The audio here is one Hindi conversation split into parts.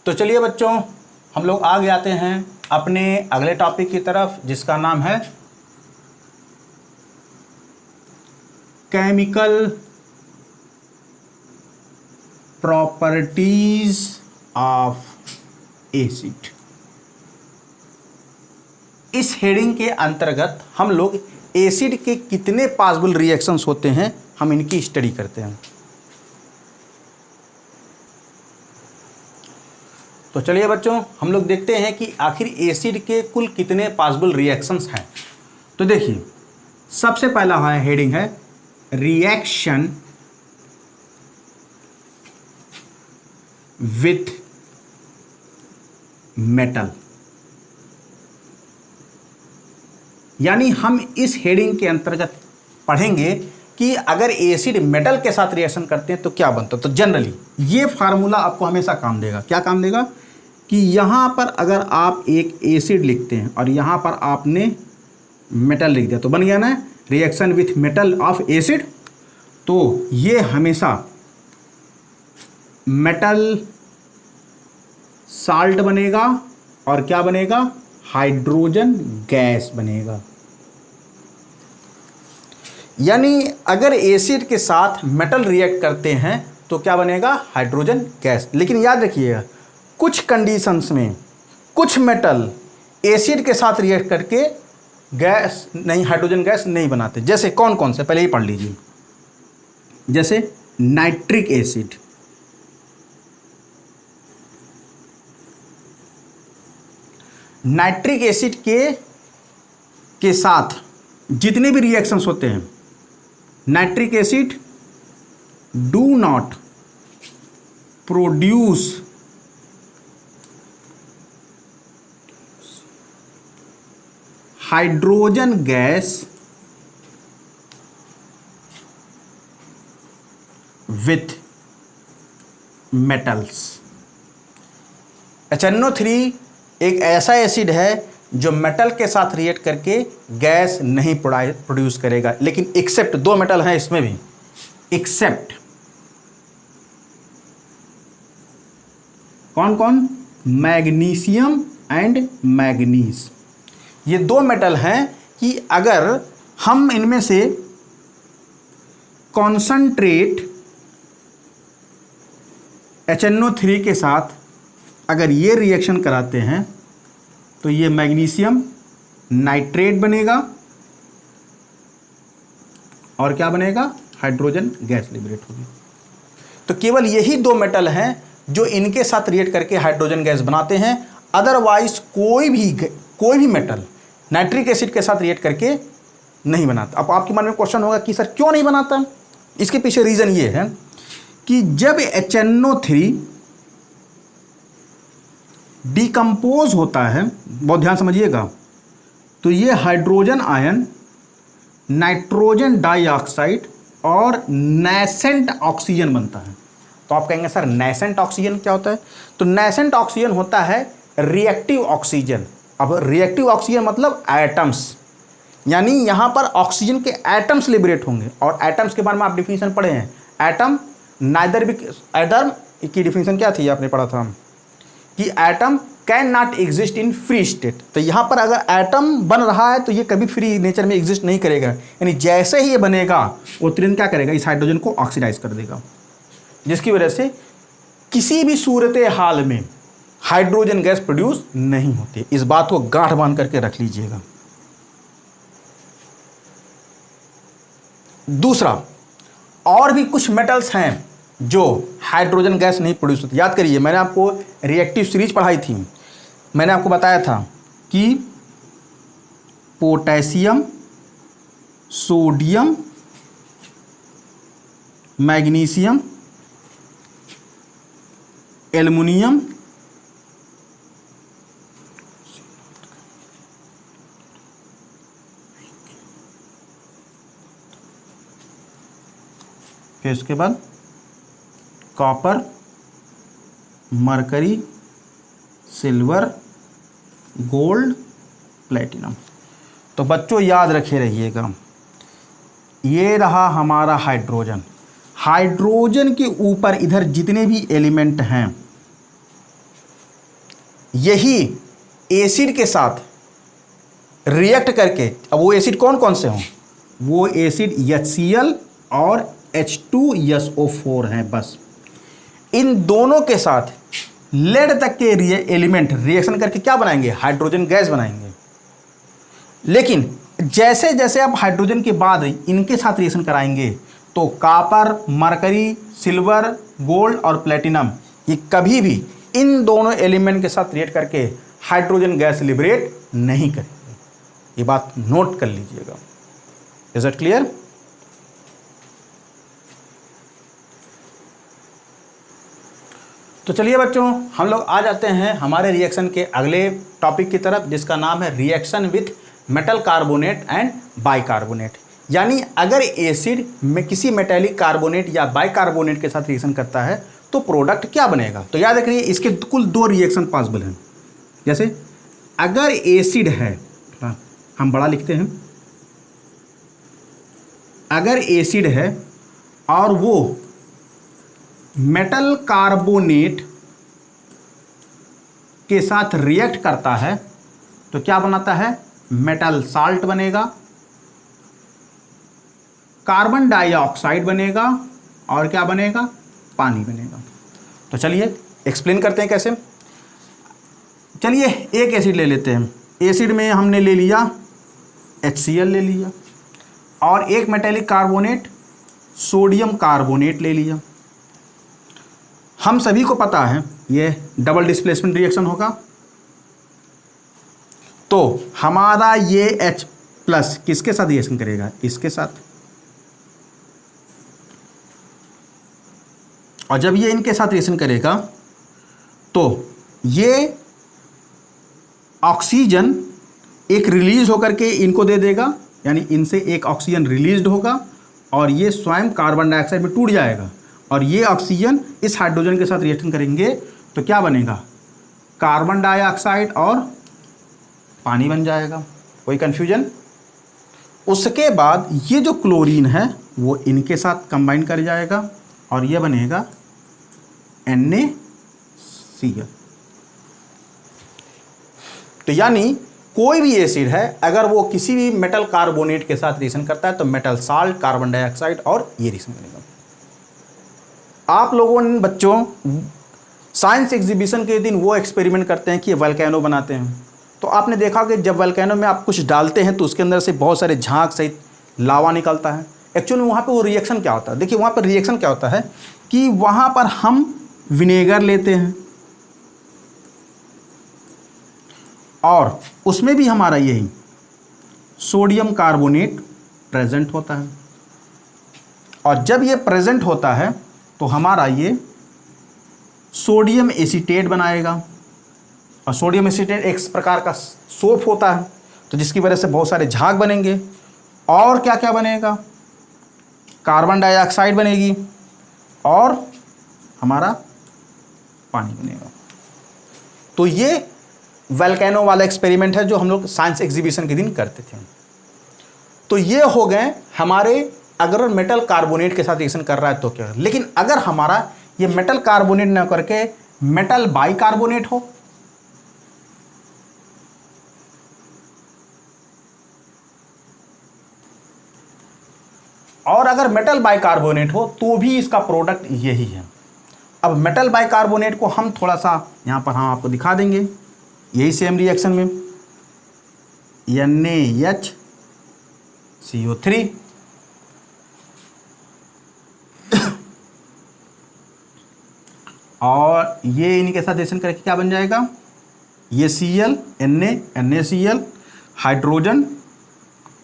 तो चलिए बच्चों, हम लोग आगे आते हैं अपने अगले टॉपिक की तरफ, जिसका नाम है केमिकल प्रॉपर्टीज ऑफ एसिड। इस हेडिंग के अंतर्गत हम लोग एसिड के कितने पॉसिबल रिएक्शंस होते हैं, हम इनकी स्टडी करते हैं। तो चलिए बच्चों, हम लोग देखते हैं कि आखिर एसिड के कुल कितने पॉसिबल रिएक्शंस हैं। तो देखिए, सबसे पहला हेडिंग है रिएक्शन विथ मेटल। यानी हम इस हेडिंग के अंतर्गत पढ़ेंगे कि अगर एसिड मेटल के साथ रिएक्शन करते हैं तो क्या बनता है। तो जनरली ये फार्मूला आपको हमेशा काम देगा। क्या काम देगा कि यहाँ पर अगर आप एक एसिड लिखते हैं और यहाँ पर आपने मेटल लिख दिया तो बन गया ना reaction with metal of acid. तो ये हमेशा मेटल साल्ट बनेगा और क्या बनेगा, हाइड्रोजन गैस बनेगा। यानी अगर एसिड के साथ मेटल रिएक्ट करते हैं तो क्या बनेगा, हाइड्रोजन गैस। लेकिन याद रखिएगा, कुछ कंडीशंस में कुछ मेटल एसिड के साथ रिएक्ट करके गैस नहीं, हाइड्रोजन गैस नहीं बनाते। जैसे कौन कौन से, पहले ही पढ़ लीजिए। जैसे नाइट्रिक एसिड, नाइट्रिक एसिड के साथ जितने भी रिएक्शंस होते हैं, nitric acid do not produce hydrogen gas with metals. HNO3 एक ऐसा एसिड है जो मेटल के साथ रिएक्ट करके गैस नहीं प्रोड्यूस करेगा। लेकिन एक्सेप्ट दो मेटल हैं इसमें भी, एक्सेप्ट कौन कौन, मैग्नीशियम एंड मैग्नीज। ये दो मेटल हैं कि अगर हम इनमें से कॉन्संट्रेट HNO3 के साथ अगर ये रिएक्शन कराते हैं तो ये मैग्नीशियम नाइट्रेट बनेगा और क्या बनेगा, हाइड्रोजन गैस लिबरेट होगी। तो केवल यही दो मेटल हैं जो इनके साथ रिएक्ट करके हाइड्रोजन गैस बनाते हैं। अदरवाइज कोई भी मेटल नाइट्रिक एसिड के साथ रिएक्ट करके नहीं बनाता। अब आपके मन में क्वेश्चन होगा कि सर क्यों नहीं बनाता। इसके पीछे रीजन ये है कि जब HNO3 डिकम्पोज होता है, बहुत ध्यान समझिएगा, तो ये हाइड्रोजन आयन, नाइट्रोजन डाइऑक्साइड और नेसेंट ऑक्सीजन बनता है। तो आप कहेंगे सर नेसेंट ऑक्सीजन क्या होता है। तो नेसेंट ऑक्सीजन होता है रिएक्टिव ऑक्सीजन। अब रिएक्टिव ऑक्सीजन मतलब एटम्स, यानी यहाँ पर ऑक्सीजन के एटम्स लिबरेट होंगे। और एटम्स के बारे में आप डिफिनीशन पढ़े हैं, एटम नाइदर भी, एटम की डिफिनीशन क्या थी आपने पढ़ा था कि atom can not exist in free state. तो यहाँ पर अगर एटम बन रहा है तो ये कभी फ्री नेचर में एग्जिस्ट नहीं करेगा। यानी जैसे ही ये बनेगा वो तुरंत क्या करेगा, इस हाइड्रोजन को ऑक्सीडाइज कर देगा, जिसकी वजह से किसी भी सूरत हाल में हाइड्रोजन गैस प्रोड्यूस नहीं होती। इस बात को गांठ बांध करके रख लीजिएगा। दूसरा, और भी कुछ मेटल्स हैं जो हाइड्रोजन गैस नहीं प्रोड्यूस होती। याद करिए, मैंने आपको रिएक्टिव सीरीज पढ़ाई थी। मैंने आपको बताया था कि पोटेशियम, सोडियम, मैग्नीशियम, एल्युमिनियम, फिर उसके बाद copper, mercury, silver, gold, platinum. तो बच्चों याद रखे रहिएगा, ये रहा हमारा हाइड्रोजन। हाइड्रोजन के ऊपर इधर जितने भी एलिमेंट हैं यही एसिड के साथ रिएक्ट करके, अब वो एसिड कौन कौन से हों, वो एसिड HCl और H2SO4 हैं। बस इन दोनों के साथ लेड तक के एलिमेंट रिएक्शन करके क्या बनाएंगे, हाइड्रोजन गैस बनाएंगे। लेकिन जैसे जैसे आप हाइड्रोजन के बाद इनके साथ रिएक्शन कराएंगे तो कॉपर, मरकरी, सिल्वर, गोल्ड और प्लेटिनम ये कभी भी इन दोनों एलिमेंट के साथ रिएक्ट करके हाइड्रोजन गैस लिबरेट नहीं करेंगे। ये बात नोट कर लीजिएगा। Is it clear? तो चलिए बच्चों, हम लोग आ जाते हैं हमारे रिएक्शन के अगले टॉपिक की तरफ, जिसका नाम है reaction with metal carbonate and bicarbonate. यानी अगर एसिड में किसी मेटेलिक कार्बोनेट या बाइकार्बोनेट के साथ रिएक्शन करता है तो प्रोडक्ट क्या बनेगा। तो याद रखिए इसके कुल 2 रिएक्शन पॉसिबल हैं। जैसे अगर एसिड है, हम बड़ा लिखते हैं, अगर एसिड है और वो मेटल कार्बोनेट के साथ रिएक्ट करता है तो क्या बनाता है, मेटल साल्ट बनेगा, कार्बन डाइऑक्साइड बनेगा और क्या बनेगा, पानी बनेगा। तो चलिए एक्सप्लेन करते हैं कैसे। चलिए एक एसिड ले लेते हैं। एसिड में हमने ले लिया HCl ले लिया और एक मेटेलिक कार्बोनेट सोडियम कार्बोनेट ले लिया। हम सभी को पता है ये डबल डिस्प्लेसमेंट रिएक्शन होगा। तो हमारा ये H+ किसके साथ रिएक्शन करेगा, इसके साथ। और जब ये इनके साथ रिएक्शन करेगा तो ये ऑक्सीजन एक रिलीज होकर के इनको दे देगा, यानी इनसे एक ऑक्सीजन रिलीज्ड होगा और ये स्वयं कार्बन डाइऑक्साइड में टूट जाएगा और ये ऑक्सीजन इस हाइड्रोजन के साथ रिएक्शन करेंगे तो क्या बनेगा, कार्बन डाइऑक्साइड और पानी बन जाएगा। कोई कन्फ्यूजन? उसके बाद ये जो क्लोरीन है वो इनके साथ कंबाइन कर जाएगा और ये बनेगा NaCl। तो यानी कोई भी एसिड है अगर वो किसी भी मेटल कार्बोनेट के साथ रिएक्शन करता है तो मेटल साल्ट, कार्बन डाइऑक्साइड और ये रिएक्शन करेगा। आप लोगों ने बच्चों साइंस एग्जीबिशन के दिन वो एक्सपेरिमेंट करते हैं कि वोल्केनो बनाते हैं। तो आपने देखा कि जब वोल्केनो में आप कुछ डालते हैं तो उसके अंदर से बहुत सारे झाग सहित लावा निकलता है। एक्चुअली वहाँ पे वो रिएक्शन क्या होता है, देखिए वहाँ पर रिएक्शन क्या होता है कि वहाँ पर हम विनेगर लेते हैं और उसमें भी हमारा यही सोडियम कार्बोनेट प्रेजेंट होता है और जब ये प्रेजेंट होता है तो हमारा ये सोडियम एसीटेट बनाएगा और सोडियम एसीटेट एक प्रकार का सोप होता है तो जिसकी वजह से बहुत सारे झाग बनेंगे और क्या क्या बनेगा, कार्बन डाइऑक्साइड बनेगी और हमारा पानी बनेगा। तो ये वोल्केनो वाला एक्सपेरिमेंट है जो हम लोग साइंस एग्जीबिशन के दिन करते थे। तो ये हो गए हमारे, अगर मेटल कार्बोनेट के साथ रिएक्शन कर रहा है तो क्या। लेकिन अगर हमारा ये मेटल कार्बोनेट न करके मेटल बाइकार्बोनेट हो, और अगर मेटल बाइकार्बोनेट हो तो भी इसका प्रोडक्ट यही है। अब मेटल बाइकार्बोनेट को हम थोड़ा सा यहाँ पर हम आपको दिखा देंगे, यही सेम रिएक्शन में NaHCO3 और ये इनके साथ रिएक्शन करके क्या बन जाएगा, ये Cl NaCl, हाइड्रोजन,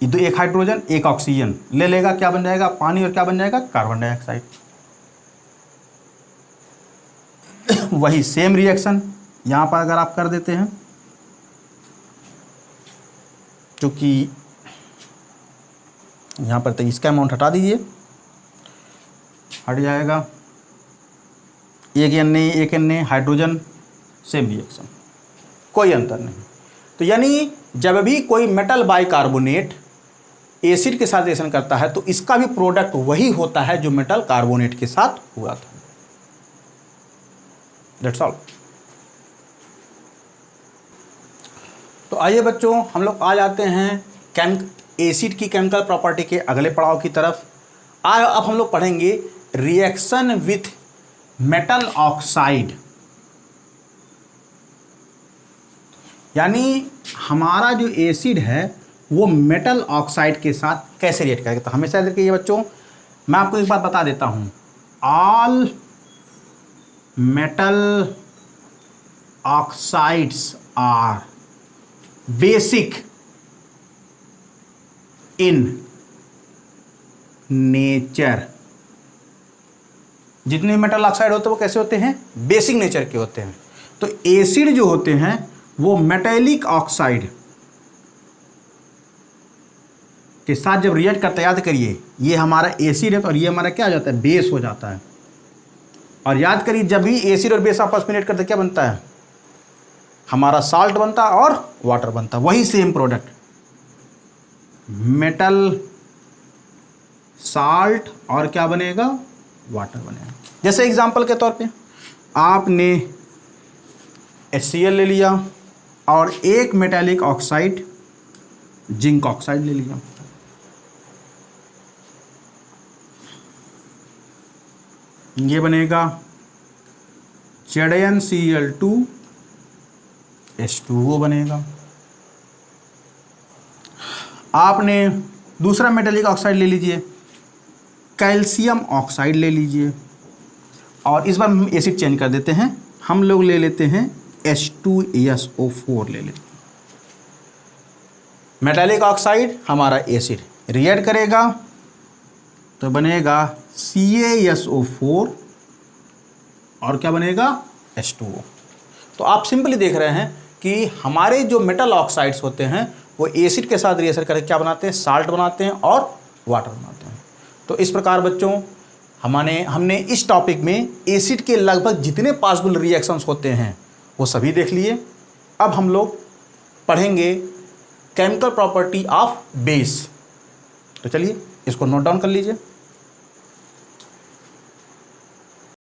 एक हाइड्रोजन एक ऑक्सीजन ले लेगा, क्या बन जाएगा, पानी, और क्या बन जाएगा, कार्बन डाइऑक्साइड। वही सेम रिएक्शन यहाँ पर अगर आप कर देते हैं, क्योंकि यहाँ पर तो इसका अमाउंट हटा दीजिए, हट जाएगा, एक Na हाइड्रोजन, सेम रिएक्शन, कोई अंतर नहीं। तो यानी जब भी कोई मेटल बाइकार्बोनेट एसिड के साथ रिएक्शन करता है तो इसका भी प्रोडक्ट वही होता है जो मेटल कार्बोनेट के साथ हुआ था। That's all. तो आइए बच्चों, हम लोग आ जाते हैं एसिड की केमिकल प्रॉपर्टी के अगले पड़ाव की तरफ। अब हम लोग पढ़ेंगे रिएक्शन विथ मेटल ऑक्साइड, यानी हमारा जो एसिड है वो मेटल ऑक्साइड के साथ कैसे रिएक्ट करेगा। तो हमेशा याद रखिए बच्चों, मैं आपको एक बात बता देता हूं, all metal oxides are basic in nature. जितने मेटल ऑक्साइड होते हैं वो कैसे होते हैं, बेसिक नेचर के होते हैं। तो एसिड जो होते हैं वो मेटेलिक ऑक्साइड के साथ जब रिएक्ट करते, याद करिए ये हमारा एसिड है और ये हमारा क्या हो जाता है, बेस हो जाता है। और याद करिए जब भी एसिड और बेस आपस में रिएक्ट करते क्या बनता है, हमारा साल्ट बनता है और वाटर बनता है, वही सेम प्रोडक्ट, मेटल साल्ट और क्या बनेगा, वाटर बनेगा। जैसे एग्जांपल के तौर पे आपने HCl ले लिया और एक मेटालिक ऑक्साइड जिंक ऑक्साइड ले लिया, ये बनेगा ZnCl2H2O बनेगा। आपने दूसरा मेटालिक ऑक्साइड ले लीजिए, कैल्शियम ऑक्साइड ले लीजिए, और इस बार हम एसिड चेंज कर देते हैं, हम लोग ले लेते हैं H2SO4 ले लेते हैं। मेटालिक ऑक्साइड हमारा एसिड रिएक्ट करेगा तो बनेगा CaSO4 और क्या बनेगा, H2O। तो आप सिंपली देख रहे हैं कि हमारे जो मेटल ऑक्साइड्स होते हैं वो एसिड के साथ रिएक्शन करके क्या बनाते हैं, साल्ट बनाते हैं और वाटर बनाते हैं। तो इस प्रकार बच्चों हमने इस टॉपिक में एसिड के लगभग जितने पॉसिबल रिएक्शंस होते हैं वो सभी देख लिए। अब हम लोग पढ़ेंगे केमिकल प्रॉपर्टी ऑफ बेस। तो चलिए इसको नोट डाउन कर लीजिए।